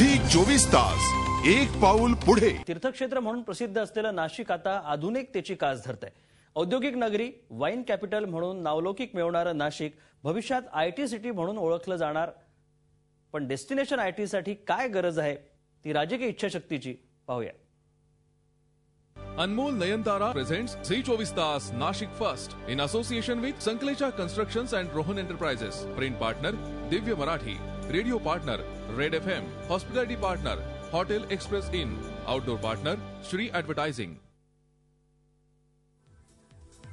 Zee 24 तास एक पाऊल पुढे। तीर्थक्षेत्र म्हणून प्रसिद्ध असलेलं नाशिक आता आधुनिकतेची कास धरतंय। औद्योगिक नगरी, वाईन कॅपिटल म्हणून नावलौकिक मिळवणारं नाशिक भविष्यात आयटी सिटी म्हणून ओळखलं जाणार। पण डेस्टिनेशन आयटी साठी काय गरज आहे ती राजकीय इच्छाशक्तीची पाहूया। अनमोल नयनतारा प्रेजेंट्स झी 24 तास Nashik first in association with Sankalecha constructions and Rohan enterprises. Print partner Divya Marathi, radio partner red FM, hospitality partner hotel express inn, outdoor partner Shri advertising.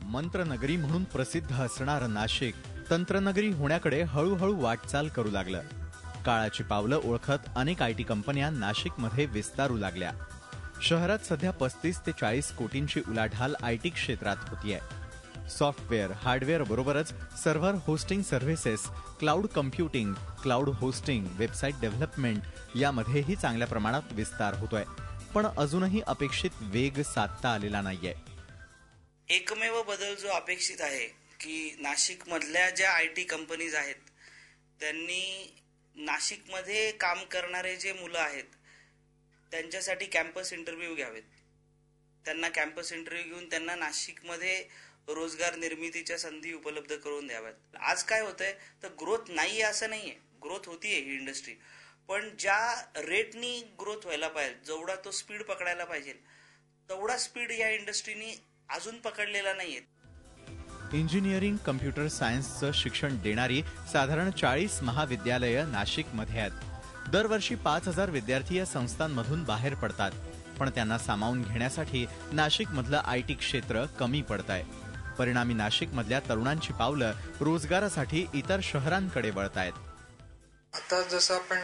मंत्रनगरी म्हणून प्रसिद्ध असणारं नाशिक तंत्रनगरी होण्याकडे हळूहळू वाटचाल करू लागलं। काळाची पावलं ओळखत अनेक आयटी कंपन्या नाशिकमध्ये विस्तारू लागल्या। शहरात सध्या 35 ते 40 कोटींची उलाढाल आयटी क्षेत्रात होतीये। सॉफ्टवेअर, हार्डवेअर बरोबरच server hosting services, cloud computing, cloud hosting, website development यामध्येही चांगल्या प्रमाणात विस्तार होतोय। पण अजूनही अपेक्षित वेग साधता आलेला नाहीये। एकमेव बदल जो अपेक्षित आहे की नाशिक मधल्या ज्या आयटी कंपनीज आहेत त्यांनी नाशिकमध्ये काम करणारे जे मुलं आहेत त्यांच्यासाठी कॅम्पस इंटरव्ह्यू घ्यावेत। त्यांना कॅम्पस इंटरव्ह्यू घेऊन त्यांना नाशिकमध्ये रोजगार निर्मितीच्या संधी उपलब्ध करून द्याव्यात। आज काय होतंय तर ग्रोथ नाहीये असं नाहीये, ग्रोथ होतीये ही इंडस्ट्री, पण ज्या रेटनी ग्रोथ व्हायला पाहिजे, जेवढा तो स्पीड पकडायला पाहिजे तेवढा स्पीड या इंडस्ट्रीनी अजून पकडलेला नाहीये। इंजिनिअरिंग, कम्प्युटर सायन्सचं शिक्षण देणारी साधारण 40 महाविद्यालयं नाशिकमध्ये आहेत। दरवर्षी 5000 विद्यार्थी या संस्थांमधून बाहेर पडतात, पण त्यांना सामावून घेण्यासाठी नाशिकमधलं आयटी क्षेत्र कमी पडतंय। परिणामी नाशिकमधल्या तरुणांची पावलं रोजगारासाठी इतर शहरांकडे वळतायत। आता जसं आपण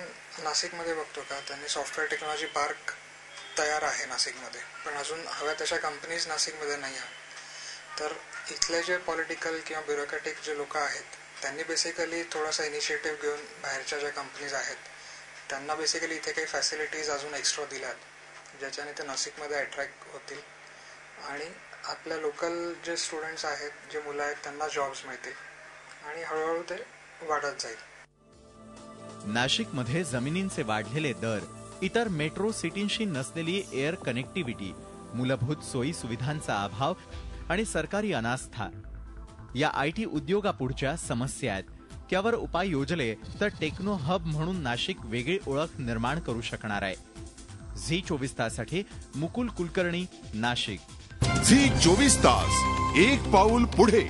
नाशिकमध्ये बघतो का, त्यांनी सॉफ्टवेअर टेक्नॉलॉजी पार्क तयार आहे नाशिकमध्ये, पण अजून हव्या तशा कंपनीज नाशिकमध्ये नाही आहेत। तर इथले जे पॉलिटिकल किंवा ब्युरोक्रॅटिक जे लोक आहेत त्यांनी बेसिकली थोडासा इनिशिएटिव्ह घेऊन बाहेरच्या ज्या कंपनीज आहेत त्यांना बेसिकली इथे काही फॅसिलिटीज अजून एक्स्ट्रा दिल्यात ज्याच्याने ते नाशिकमध्ये अट्रॅक्ट होतील आणि आपल्या लोकल जे स्टुडंट्स आहेत, जे मुलं आहेत त्यांना जॉब्स मिळतील आणि हळूहळू ते वाढत जाईल। नाशिकमध्ये जमिनींचे वाढलेले दर, इतर मेट्रो सिटींशी नसलेली एअर कनेक्टिव्हिटी, मूलभूत सोयी सुविधांचा अभाव आणि सरकारी अनास्था या आयटी उद्योगापुढच्या समस्या आहेत। त्यावर उपाय योजले तर टेक्नो हब म्हणून नाशिक वेगळी ओळख निर्माण करू शकणार आहे। झी 24 ताससाठी मुकुल कुलकर्णी, नाशिक। झी 24 तास एक पाऊल पुढे।